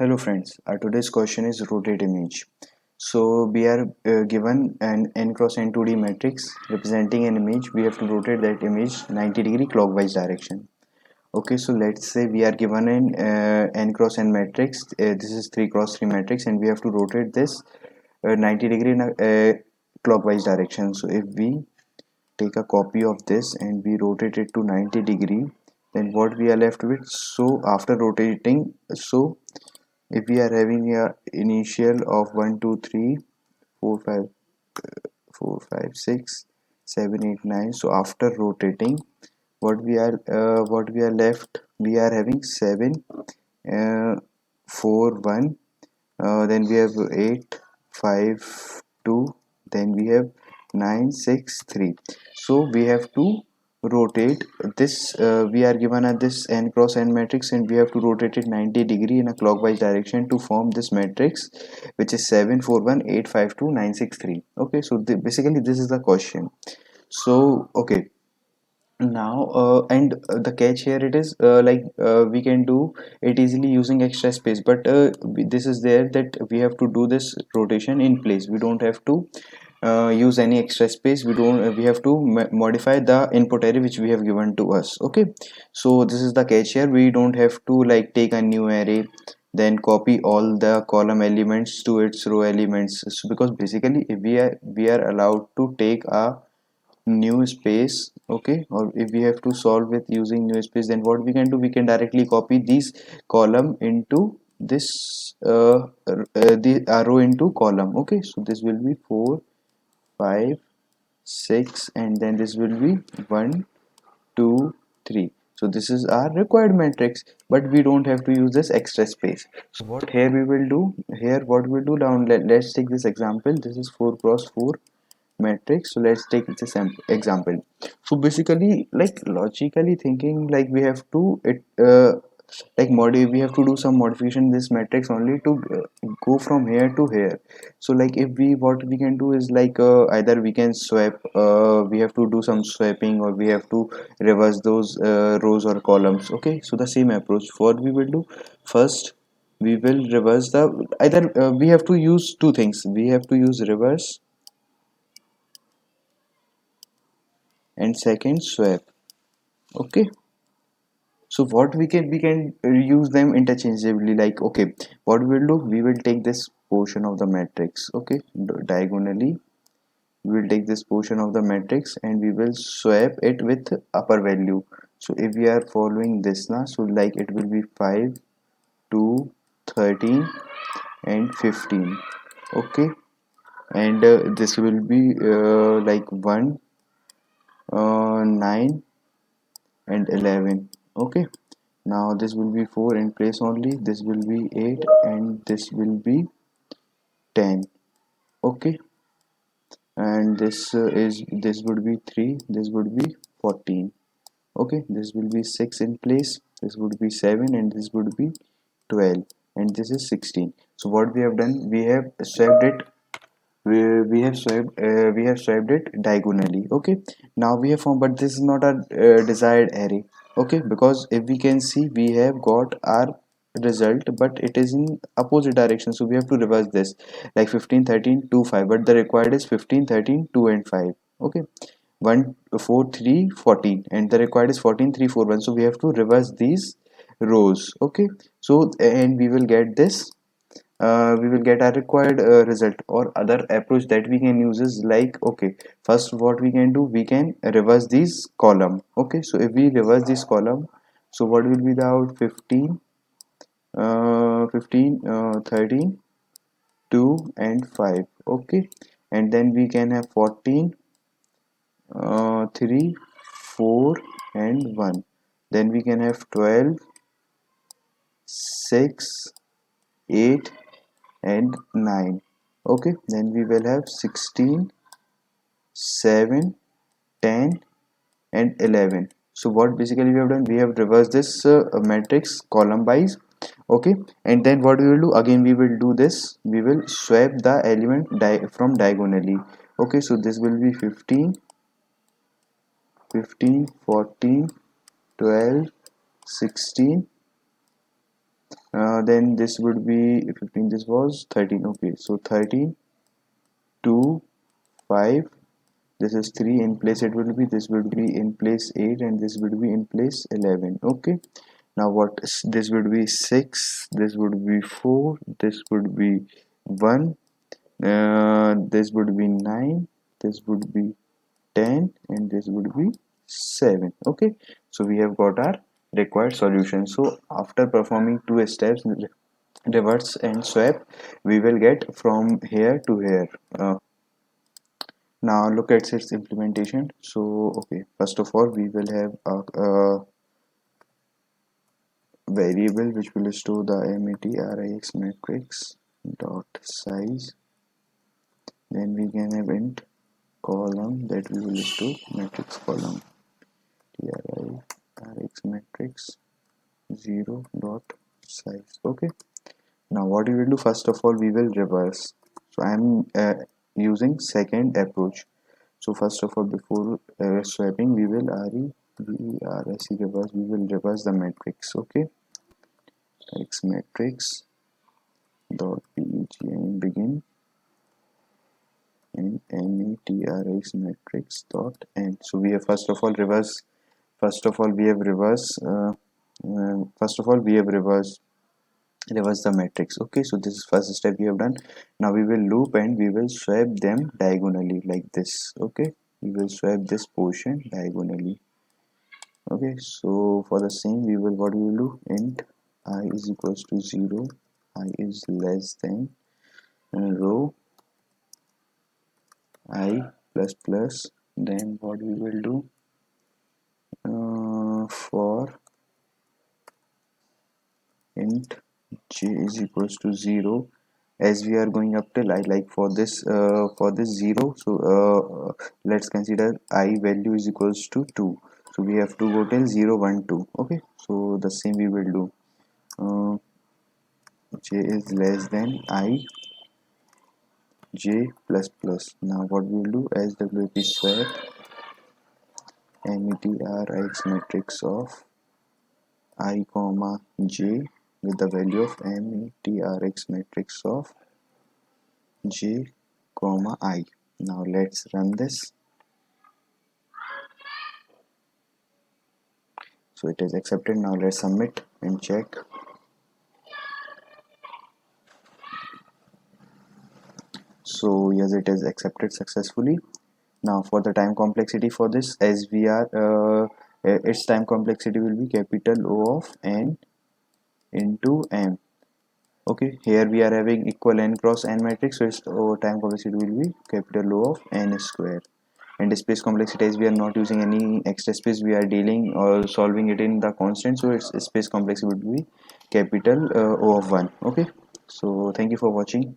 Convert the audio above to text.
Hello friends, our today's question is rotate image. So we are given an n cross n 2D matrix representing an image. We have to rotate that image 90-degree clockwise direction. Okay, so let's say we are given an n cross n matrix. This is 3 cross 3 matrix and we have to rotate this 90-degree in a clockwise direction. So if we take a copy of this and we rotate it to 90-degree, then what we are left with? So after rotating, so if we are having a initial of 1 2 3 4 5 4 5 6 7 8 9, so after rotating what we are left, we are having 7 uh, 4 1, then we have 8 5 2, then we have 9 6 3. So we have to rotate this, we are given at this n cross n matrix and we have to rotate it 90-degree in a clockwise direction to form this matrix, which is 7 4 1 8 5 2 9 6 3. Okay, so basically this is the question. So okay, now and the catch here it is, we can do it easily using extra space, but this is there that we have to do this rotation in place. We don't have to use any extra space. We have to modify the input array which we have given to us. Okay, so this is the catch here. We don't have to like take a new array, then copy all the column elements to its row elements. So because basically if we are allowed to take a new space, okay, or if we have to solve with using new space, then what we can do, we can directly copy these column into this the arrow into column. Okay, so this will be 4 5 6 and then this will be 1 2 3. So this is our required matrix, but we don't have to use this extra space. So what here we will do, here what we'll do now, let's take this example. This is 4 cross 4 matrix. So let's take this example. So basically, like logically thinking, like we have to we have to do some modification in this matrix only to go from here to here. So like if we, what we can do is like either we can swap, we have to do some swapping, or we have to reverse those rows or columns. Okay, so the same approach, what we will do first, we will reverse the, either we have to use two things. We have to use reverse and second swap. Okay, so what we can use them interchangeably. Like okay, what we'll do, we will take this portion of the matrix, okay, diagonally we will take this portion of the matrix and we will swap it with upper value. So if we are following this now, so like it will be 5 2 13 and 15. Okay, and this will be like 1 9 and 11. Okay, now this will be 4 in place only, this will be 8 and this will be 10. Okay, and this would be 3, this would be 14. Okay, this will be 6 in place, this would be 7 and this would be 12 and this is 16. So what we have done, we have swapped it, we have swiped it diagonally. Okay, now we have found, but this is not a desired array. Okay, because if we can see, we have got our result but it is in opposite direction, so we have to reverse this, like 15 13 2 5, but the required is 15 13 2 and 5. Okay, 1 4 3 14 and the required is 14 3 4 1, so we have to reverse these rows. Okay, so and we will get this, we will get a required result. Or other approach that we can use is like, okay, first what we can do, we can reverse these column. Okay, so if we reverse this column, so what will be the out? 15 13 2 and 5. Okay, and then we can have 14 3 4 and 1, then we can have 12 6 8 and 9. Okay, then we will have 16 7 10 and 11. So what basically we have done, we have reversed this matrix column wise. Okay, and then what we will do, again we will do this, we will swap the element from diagonally. Okay, so this will be 15 15 14 12 16 Then this would be 15, this was 13. Okay, so 13, 2, 5, this is 3 in place, it will be, this would be in place 8, and this would be in place 11. Okay, now this would be 6, this would be 4, this would be 1, this would be 9, this would be 10, and this would be 7. Okay, so we have got our required solution. So after performing two steps, reverse and swap, we will get from here to here. Now look at its implementation. So okay, first of all we will have a variable which will store the matrix matrix dot size. Then we can have int column that we will store matrix column trix matrix 0 dot size. Okay, now what we will do, first of all we will reverse. So I am using second approach. So first of all, before swapping, we will reverse, we will reverse the matrix. Okay, x matrix dot begin and matrix matrix dot end. So we have first of all reverse. First of all, we have reverse. First of all, we have reverse the matrix. Okay, so this is first step we have done. Now we will loop and we will swap them diagonally like this. Okay, we will swap this portion diagonally. Okay, so for the same we will, what we will do, int I is equals to 0, I is less than row I plus plus. Then what we will do, for int j is equals to 0, as we are going up till I, like for this 0. So let's consider I value is equals to 2, so we have to go till 0 1 2. Okay, so the same we will do, uh, j is less than I j plus plus. Now what we will do, as swap matrix matrix of I comma j with the value of matrix matrix of j comma I. Now let's run this. So it is accepted. Now let's submit and check. So yes, it is accepted successfully. Now for the time complexity for this, as we are its time complexity will be capital O of n into m. Okay, here we are having equal n cross n matrix, so its time complexity will be capital O of n square. And the space complexity, as we are not using any extra space, we are dealing or solving it in the constant, so its space complexity would be capital O of 1. Okay, so thank you for watching.